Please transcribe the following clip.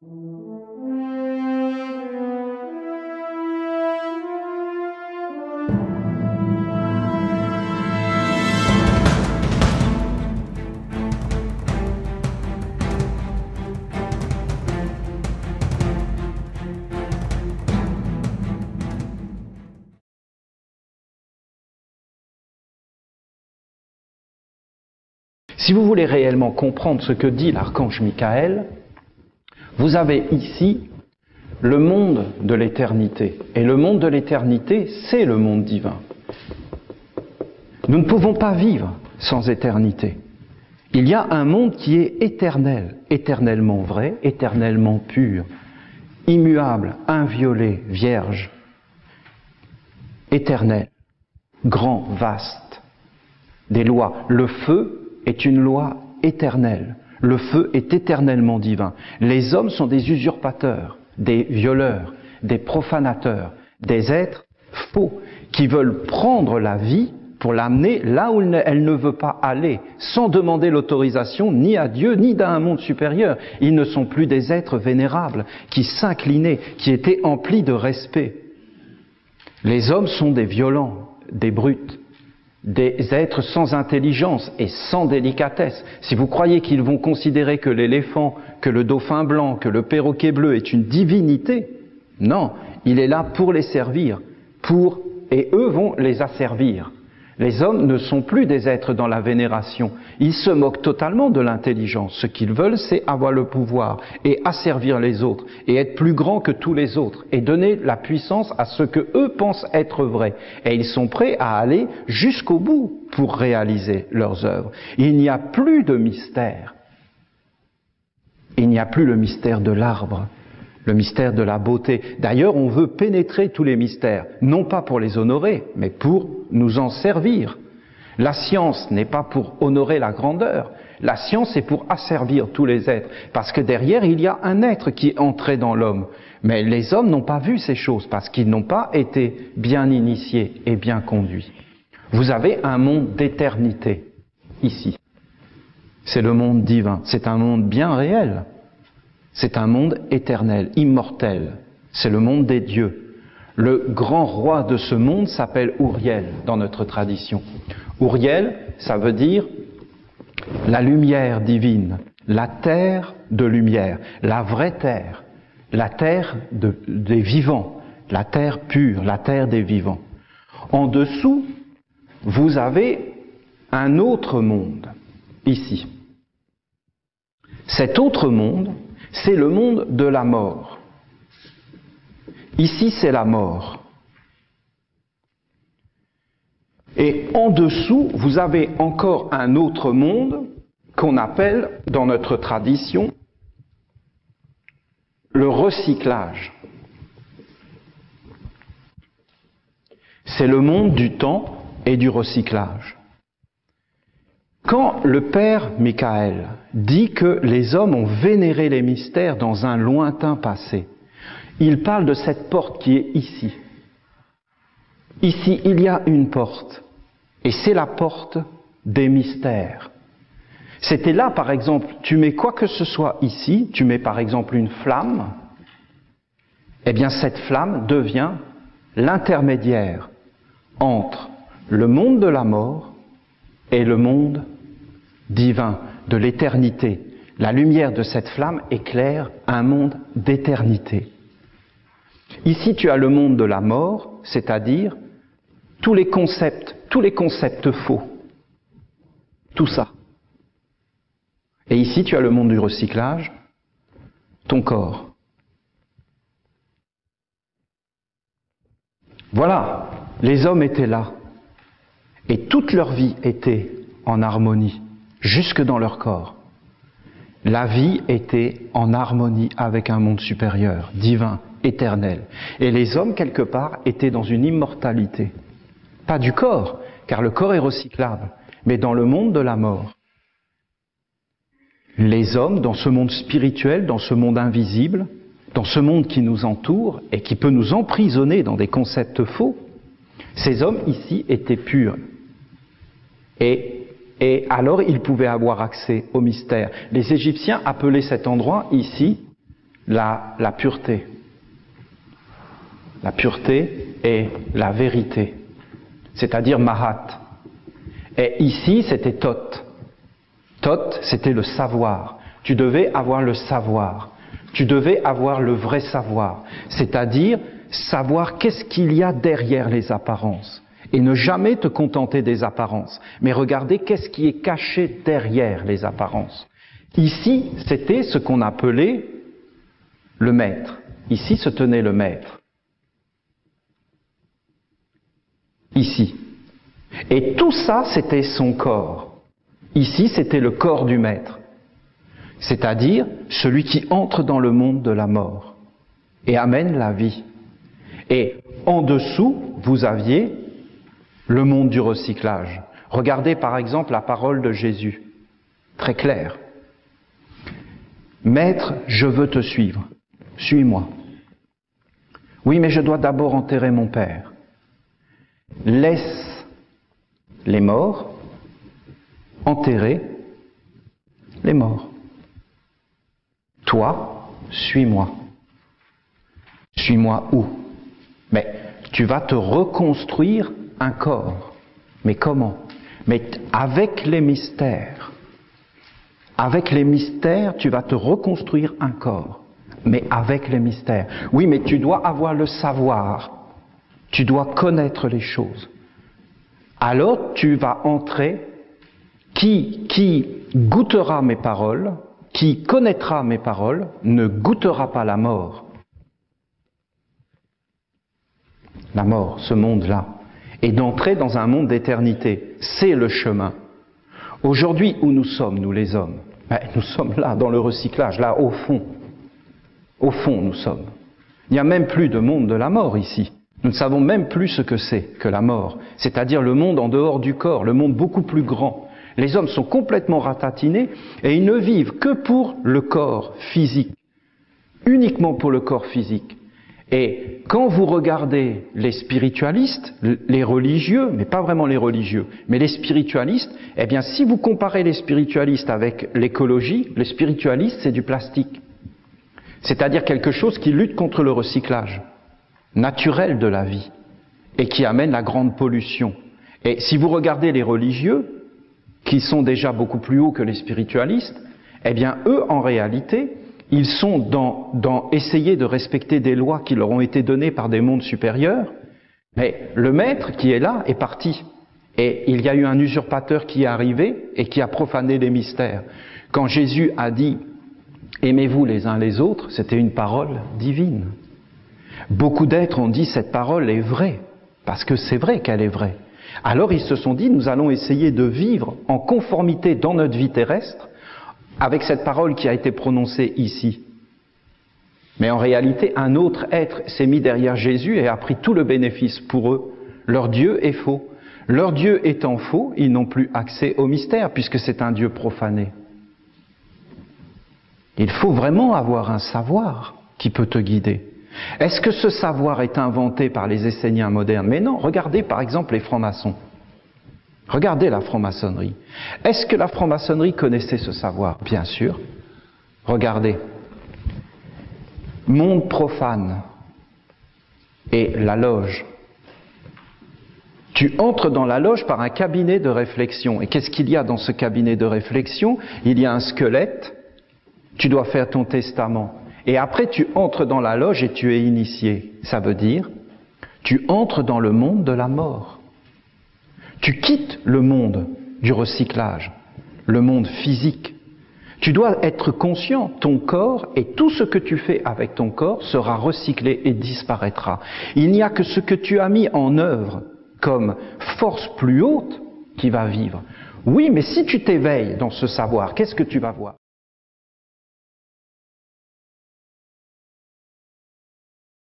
Si vous voulez réellement comprendre ce que dit l'archange Michael, vous avez ici le monde de l'éternité. Et le monde de l'éternité, c'est le monde divin. Nous ne pouvons pas vivre sans éternité. Il y a un monde qui est éternel, éternellement vrai, éternellement pur, immuable, inviolé, vierge, éternel, grand, vaste, des lois. Le feu est une loi éternelle. Le feu est éternellement divin. Les hommes sont des usurpateurs, des violeurs, des profanateurs, des êtres faux qui veulent prendre la vie pour l'amener là où elle ne veut pas aller, sans demander l'autorisation ni à Dieu ni d'un monde supérieur. Ils ne sont plus des êtres vénérables qui s'inclinaient, qui étaient emplis de respect. Les hommes sont des violents, des brutes, des êtres sans intelligence et sans délicatesse. Si vous croyez qu'ils vont considérer que l'éléphant, que le dauphin blanc, que le perroquet bleu est une divinité, non, il est là pour les servir, et eux vont les asservir. Les hommes ne sont plus des êtres dans la vénération. Ils se moquent totalement de l'intelligence. Ce qu'ils veulent, c'est avoir le pouvoir et asservir les autres et être plus grands que tous les autres et donner la puissance à ce que eux pensent être vrai. Et ils sont prêts à aller jusqu'au bout pour réaliser leurs œuvres. Il n'y a plus de mystère. Il n'y a plus le mystère de l'arbre, le mystère de la beauté. D'ailleurs, on veut pénétrer tous les mystères, non pas pour les honorer, mais pour nous en servir. La science n'est pas pour honorer la grandeur, la science est pour asservir tous les êtres, parce que derrière il y a un être qui est entré dans l'homme. Mais les hommes n'ont pas vu ces choses, parce qu'ils n'ont pas été bien initiés et bien conduits. Vous avez un monde d'éternité, ici. C'est le monde divin, c'est un monde bien réel. C'est un monde éternel, immortel. C'est le monde des dieux. Le grand roi de ce monde s'appelle Uriel dans notre tradition. Uriel, ça veut dire la lumière divine, la terre de lumière, la vraie terre, la terre des vivants, la terre pure, la terre des vivants. En dessous, vous avez un autre monde, ici. Cet autre monde, c'est le monde de la mort. Ici, c'est la mort. Et en dessous, vous avez encore un autre monde qu'on appelle, dans notre tradition, le recyclage. C'est le monde du temps et du recyclage. Quand le père Michael dit que les hommes ont vénéré les mystères dans un lointain passé, il parle de cette porte qui est ici. Ici, il y a une porte, et c'est la porte des mystères. C'était là, par exemple, tu mets quoi que ce soit ici, tu mets par exemple une flamme, eh bien cette flamme devient l'intermédiaire entre le monde de la mort et le monde divin, de l'éternité. La lumière de cette flamme éclaire un monde d'éternité. Ici, tu as le monde de la mort, c'est-à-dire tous les concepts faux. Tout ça. Et ici, tu as le monde du recyclage, ton corps. Voilà, les hommes étaient là. Et toute leur vie était en harmonie, jusque dans leur corps. La vie était en harmonie avec un monde supérieur, divin, éternel. Et les hommes, quelque part, étaient dans une immortalité. Pas du corps, car le corps est recyclable, mais dans le monde de la mort. Les hommes, dans ce monde spirituel, dans ce monde invisible, dans ce monde qui nous entoure et qui peut nous emprisonner dans des concepts faux, ces hommes ici étaient purs. Et alors ils pouvaient avoir accès au mystère. Les Égyptiens appelaient cet endroit ici la pureté. La pureté est la vérité, c'est-à-dire mahat. Et ici, c'était tot. Tot, c'était le savoir. Tu devais avoir le savoir. Tu devais avoir le vrai savoir, c'est-à-dire savoir qu'est-ce qu'il y a derrière les apparences. Et ne jamais te contenter des apparences, mais regarder qu'est-ce qui est caché derrière les apparences. Ici, c'était ce qu'on appelait le maître. Ici se tenait le maître. Ici. Et tout ça, c'était son corps. Ici, c'était le corps du maître. C'est-à-dire celui qui entre dans le monde de la mort et amène la vie. Et en dessous, vous aviez le monde du recyclage. Regardez par exemple la parole de Jésus, très claire. Maître, je veux te suivre, suis-moi. Oui, mais je dois d'abord enterrer mon père. Laisse les morts enterrer les morts. Toi, suis-moi. Suis-moi où? Mais tu vas te reconstruire un corps. Mais comment? Mais avec les mystères. Avec les mystères, tu vas te reconstruire un corps. Mais avec les mystères. Oui, mais tu dois avoir le savoir. Tu dois connaître les choses. Alors tu vas entrer. Qui goûtera mes paroles, qui connaîtra mes paroles, ne goûtera pas la mort. La mort, ce monde-là. Et d'entrer dans un monde d'éternité. C'est le chemin. Aujourd'hui, où nous sommes, nous les hommes? Nous sommes là, dans le recyclage, là, au fond. Au fond, nous sommes. Il n'y a même plus de monde de la mort ici. Nous ne savons même plus ce que c'est que la mort. C'est-à-dire le monde en dehors du corps, le monde beaucoup plus grand. Les hommes sont complètement ratatinés et ils ne vivent que pour le corps physique. Uniquement pour le corps physique. Et quand vous regardez les spiritualistes, les religieux, mais pas vraiment les religieux, mais les spiritualistes, eh bien si vous comparez les spiritualistes avec l'écologie, les spiritualistes c'est du plastique. C'est-à-dire quelque chose qui lutte contre le recyclage naturel de la vie et qui amène la grande pollution. Et si vous regardez les religieux, qui sont déjà beaucoup plus hauts que les spiritualistes, eh bien eux en réalité, ils sont dans essayer de respecter des lois qui leur ont été données par des mondes supérieurs, mais le maître qui est là est parti. Et il y a eu un usurpateur qui est arrivé et qui a profané les mystères. Quand Jésus a dit « Aimez-vous les uns les autres », c'était une parole divine. Beaucoup d'êtres ont dit « Cette parole est vraie », parce que c'est vrai qu'elle est vraie. Alors ils se sont dit « Nous allons essayer de vivre en conformité dans notre vie terrestre avec cette parole qui a été prononcée ici. » Mais en réalité, un autre être s'est mis derrière Jésus et a pris tout le bénéfice pour eux. Leur Dieu est faux. Leur Dieu étant faux, ils n'ont plus accès au mystère puisque c'est un Dieu profané. Il faut vraiment avoir un savoir qui peut te guider. Est-ce que ce savoir est inventé par les Esséniens modernes? Mais non, regardez par exemple les francs-maçons. Regardez la franc-maçonnerie. Est-ce que la franc-maçonnerie connaissait ce savoir? Bien sûr. Regardez. Monde profane et la loge. Tu entres dans la loge par un cabinet de réflexion. Et qu'est-ce qu'il y a dans ce cabinet de réflexion? Il y a un squelette. Tu dois faire ton testament. Et après, tu entres dans la loge et tu es initié. Ça veut dire, tu entres dans le monde de la mort. Tu quittes le monde du recyclage, le monde physique. Tu dois être conscient, ton corps et tout ce que tu fais avec ton corps sera recyclé et disparaîtra. Il n'y a que ce que tu as mis en œuvre comme force plus haute qui va vivre. Oui, mais si tu t'éveilles dans ce savoir, qu'est-ce que tu vas voir?